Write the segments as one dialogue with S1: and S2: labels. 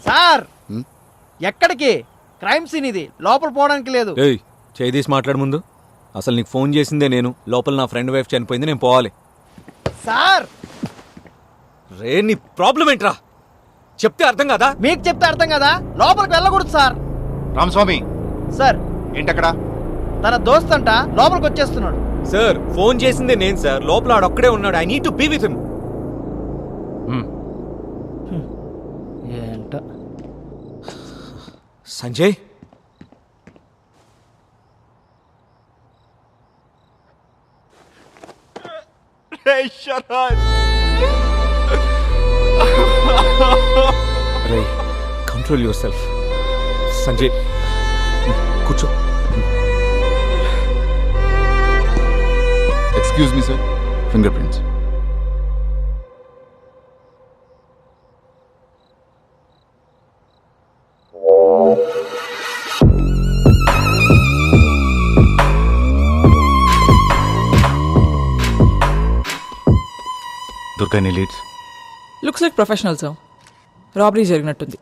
S1: Sir ఎక్కడికి? Crime scene ఇది, లోపల పోవడానికి లేదు.
S2: ఏయ్ చేదీసి మాట్లాడు ముందు. అసలు నీకు ఫోన్ చేసిందే నేను. లోపల నా ఫ్రెండ్ వైఫ్ చనిపోయింది, నేను పోవాలి.
S1: సార్
S2: రే నీ ప్రాబ్లం ఏంట్రా? చెప్తే అర్థం కదా?
S1: మీకు చెప్తే అర్థం కదా, లోపలికి వెళ్ళకూడదు సార్.
S3: రామస్వామి
S1: సార్
S3: ఏంటక్కడ?
S1: తన దోస్త్ అంట లోపలికి వచ్చేస్తున్నాడు.
S2: సార్ ఫోన్ చేసిందే నేను సార్. లోపల ఆడొక్కడే ఉన్నాడు. I need to be with him.
S1: ఏంటో
S2: సంజయ్ రే కంట్రోల్ యువర్ సెల్ఫ్. సంజయ్ కూర్చో.
S3: Excuse me sir, fingerprints. Durga నీ leads.
S4: Looks like professional sir. Robbery జరిగినట్టుంది.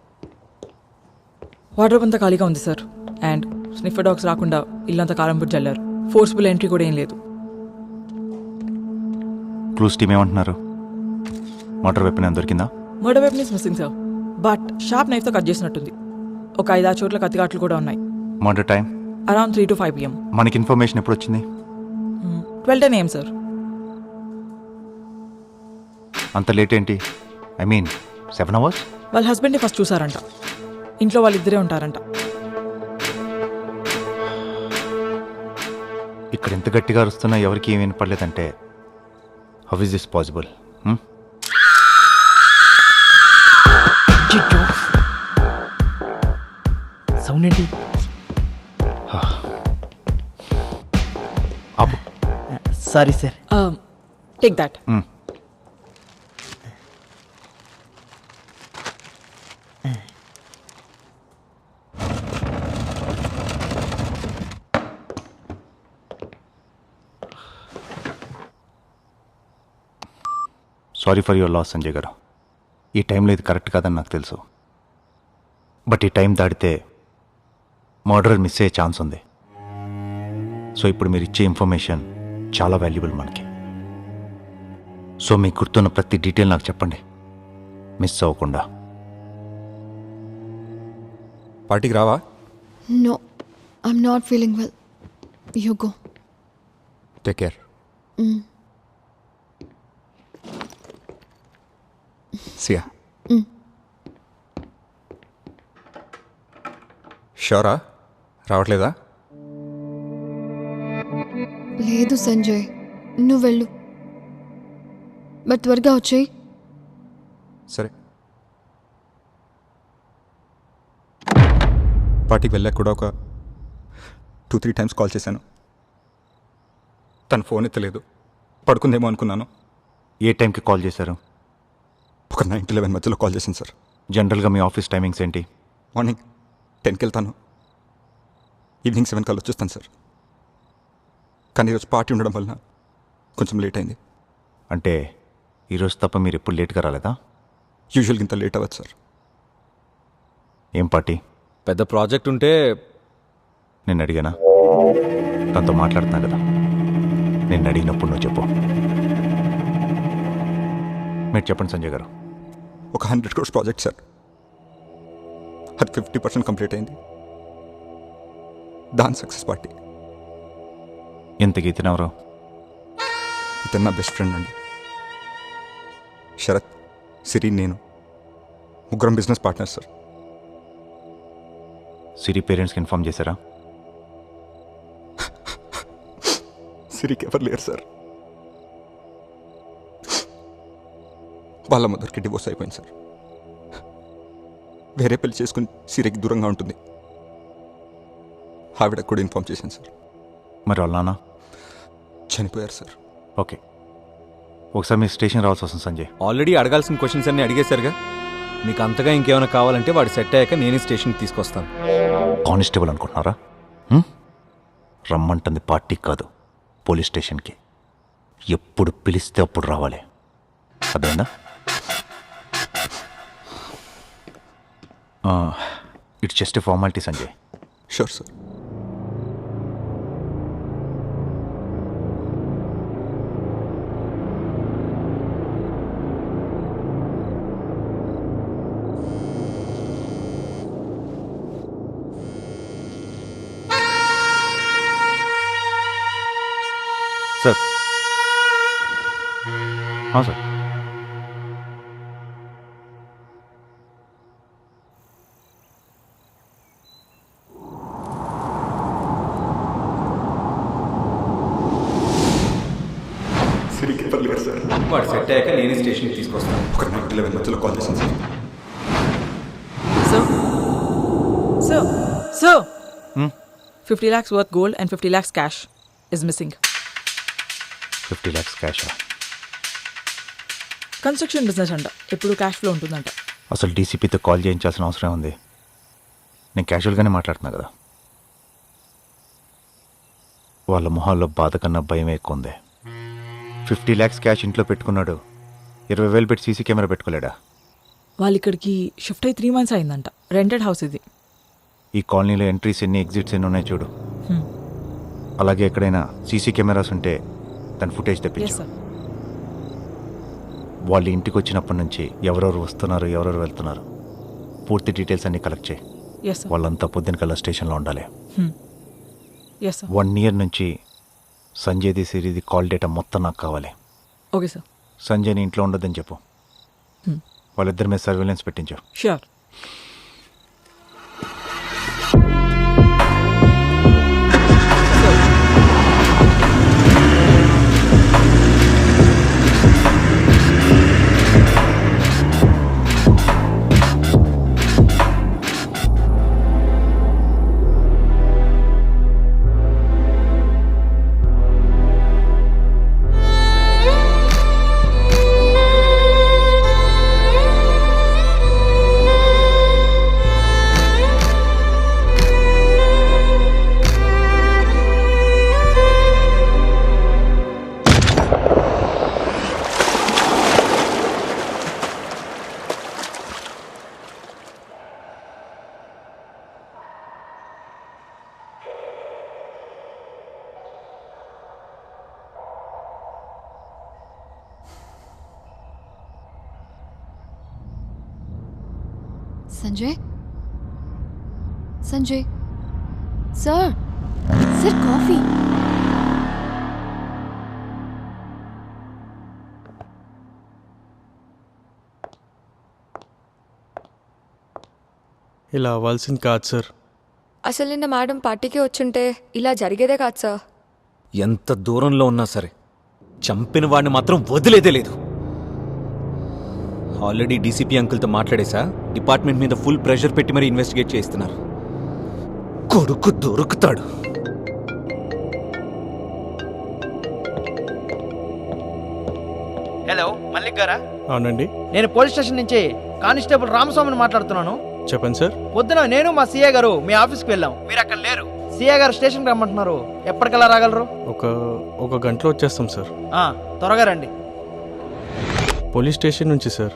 S4: వాటర్ అంతా ఖాళీగా ఉంది సార్. అండ్ స్నిఫర్ డాగ్స్ రాకుండా ఇల్లంతా కారం పుట్టి చల్లారు. ఫోర్స్ఫుల్ ఎంట్రీ కూడా ఏం లేదు.
S3: క్లూస్ టీమ్ ఏమంటున్నారు? మోటార్ వెపన్ ఏమైనా దొరికిందా?
S4: Murder weapon is missing sir. But sharp నైఫ్తో కట్ చేసినట్టుంది. ఒక 5-6 చోట్ల కత్తిగాట్లు కూడా ఉన్నాయి.
S3: Murder time
S4: around 3 to 5 PM.
S3: మనకి ఇన్ఫర్మేషన్ ఎప్పుడు వచ్చింది?
S4: 12 AM సార్.
S3: అంత లేట్ ఏంటి? I mean 7 hours?
S4: వాళ్ళ హస్బెండ్ని ఫస్ట్ చూసారంట. ఇంట్లో వాళ్ళిద్దరే ఉంటారంట.
S3: ఇక్కడ ఎంత గట్టిగా అరుస్తున్నా ఎవరికి ఏమి వినపడలేదంటే how is this possible?
S1: Sound ఏంటి?
S3: ఆపు.
S1: Sorry sir.
S4: Take that.
S3: Sorry for your loss Sanjay garu. ఈ టైంలో ఇది కరెక్ట్ కాదని నాకు తెలుసు. బట్ ఈ టైం దాటితే మర్డర్ మిస్ అయ్యే ఛాన్స్ ఉంది. సో ఇప్పుడు మీరు ఇచ్చే ఇన్ఫర్మేషన్ చాలా వాల్యుబుల్ మనకి. సో మీకు గుర్తున్న ప్రతి డీటెయిల్ నాకు చెప్పండి, మిస్ అవ్వకుండా.
S2: పార్టీకి రావా?
S5: No, I'm not feeling well. You go.
S2: Take care. Siya. Shura? రావట్లేదా?
S5: లేదు సంజయ్, నువ్వు వెళ్ళు. బట్ త్వరగా వచ్చేయి.
S6: సరే. పార్టీకి వెళ్ళాక కూడా ఒక 2-3 times కాల్ చేశాను. తన ఫోన్ ఎత్తలేదు. పడుకుందేమో అనుకున్నాను.
S3: ఏ టైంకి కాల్ చేశారు?
S6: ఒక 9 to 11 మధ్యలో కాల్ చేశాను సార్.
S3: జనరల్గా మీ ఆఫీస్ టైమింగ్స్ ఏంటి?
S6: మార్నింగ్ 10కి వెళ్తాను, ఈవినింగ్ 7 కల్లా వచ్చేస్తాను సార్. కానీ ఈరోజు పార్టీ ఉండడం వలన కొంచెం లేట్ అయింది.
S3: అంటే ఈరోజు తప్ప మీరు ఎప్పుడు లేట్గా రాలేదా?
S6: యూజువల్గా ఇంత లేట్ అవ్వదు సార్.
S3: ఏం పార్టీ?
S2: పెద్ద ప్రాజెక్ట్ ఉంటే
S3: నేను అడిగానా? తనతో మాట్లాడుతున్నా కదా. నేను అడిగినప్పుడు నువ్వు చెప్పు. మీరు చెప్పండి సంజయ్ గారు.
S6: ఒక 100 crores ప్రాజెక్ట్ సార్. అది 50% కంప్లీట్ అయింది. దాని సక్సెస్ పార్టీ.
S3: ఎంతకి ఇతనెవరు?
S6: ఇతను నా బెస్ట్ ఫ్రెండ్ అండి. శరత్, సిరి, నేను ముగ్గురం బిజినెస్ పార్ట్నర్స్ సార్.
S3: సిరి పేరెంట్స్కి ఇన్ఫార్మ్ చేశారా?
S6: సిరికి ఎవరు లేరు సార్. వాళ్ళ మదర్కి డివోర్స్ అయిపోయింది సార్. వేరే పెళ్లి చేసుకుని సిరికి దూరంగా ఉంటుంది. ఆవిడకు కూడా ఇన్ఫార్మ్ చేశాను సార్.
S3: మరి వాళ్ళ నాన్న
S6: చనిపోయారు సార్.
S3: ఓకే, ఒకసారి మీరు స్టేషన్ రావాల్సి వస్తుంది సంజయ్.
S2: ఆల్రెడీ అడగాల్సిన క్వశ్చన్స్ అన్ని అడిగేశారుగా. మీకు అంతగా ఇంకేమైనా కావాలంటే వాడు సెట్ అయ్యాక నేనే స్టేషన్కి తీసుకొస్తాను.
S3: కానిస్టేబుల్ అనుకుంటున్నారా? రమ్మంటుంది పార్టీ కాదు, పోలీస్ స్టేషన్కి. ఎప్పుడు పిలిస్తే అప్పుడు రావాలి, అర్థమైందా? It's just a formality Sanjay.
S6: Sure sir.
S3: Sir. Sir.
S6: సిరికి పర్లేదు సార్.
S2: వాడు సెట్ అయ్యాక నేనే స్టేషన్కి తీసుకొస్తాను.
S6: ఒక నైట్ 11 మధ్యలో కాల్ చేశాను sir.
S4: So, 50 lakhs worth gold and 50 lakhs cash is missing.
S3: 50 lakhs cash.
S4: Construction business అంట, ఎప్పుడు క్యాష్ ఫ్లో ఉంటుందంట.
S3: అసలు డీసీపీతో కాల్ చేయించాల్సిన అవసరం ఉంది. నేను క్యాజువల్గానే మాట్లాడుతున్నా కదా. వాళ్ళ మొహాల్లో బాధ కన్నా భయమే ఎక్కువ ఉంది. 50 lakhs క్యాష్ ఇంట్లో పెట్టుకున్నాడు, 20,000 పెట్టి సీసీ కెమెరా పెట్టుకోలేడా?
S4: వాళ్ళు ఇక్కడికి షిఫ్ట్ అయ్యి 3 months అయిందంట. రెంటెడ్ హౌస్ ఇది.
S3: ఈ కాలనీలో ఎంట్రీస్ ఎన్ని, ఎగ్జిట్స్ ఎన్ని ఉన్నాయి చూడు. అలాగే ఎక్కడైనా సీసీ కెమెరాస్ ఉంటే దాని ఫుటేజ్
S4: ఎస్
S3: తెప్పించు.
S4: సార్.
S3: వాళ్ళు ఇంటికి వచ్చినప్పటి నుంచి ఎవరెవరు వస్తున్నారు, ఎవరెవరు వెళ్తున్నారు, పూర్తి డీటెయిల్స్ అన్ని కలెక్ట్ చేయి.
S4: Yes sir.
S3: వాళ్ళంతా పొద్దున కల్లా స్టేషన్లో ఉండాలి.
S4: Yes sir.
S3: 1 year నుంచి సంజయ్ది సిరిది కాల్ డేటా మొత్తం నాకు కావాలి.
S4: Okay sir.
S3: సంజయ్ని ఇంట్లో ఉండొద్దని చెప్పు. వాళ్ళిద్దరి మీద సర్వేలెన్స్ పెట్టించు.
S4: Sure.
S5: Sanjay, Sanjay sir, sir coffee.
S7: ఇలా అవ్వాల్సింది కాదు సార్.
S8: అసలు నిన్న మేడం పార్టీకి వచ్చుంటే ఇలా జరిగేదే కాదు సార్.
S2: ఎంత దూరంలో ఉన్నా సరే చంపిన వాడిని మాత్రం వదిలేదే లేదు. ఆల్రెడీ డీసీపీ అంకుల్తో మాట్లాడేసా, డిపార్ట్మెంట్ మీద ఫుల్ ప్రెషర్ పెట్టి మరీ ఇన్వెస్టిగేట్ చేస్తున్నారు. కొడుకు దొరుకుతాడు.
S1: హలో మల్లిక్ గారా?
S7: అవునండి,
S1: నేను పోలీస్ స్టేషన్ నుంచి కానిస్టేబుల్ రామస్వామిని మాట్లాడుతున్నాను.
S7: చెప్పండి సార్.
S1: పొద్దున నేను మా సీఏ గారు మీ ఆఫీస్కి వెళ్ళాం, మీరు అక్కడ లేరు. సీఏ గారు స్టేషన్కి రమ్మంటున్నారు. ఎప్పటికల్లా రాగలరు?
S7: ఒక గంటలో వచ్చేస్తాం సార్.
S1: త్వరగా రండి.
S7: పోలీస్ స్టేషన్ నుంచి సార్.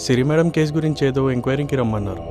S7: సిరి మేడం కేసు గురించి ఏదో ఎంక్వైరీకి రమ్మన్నారు.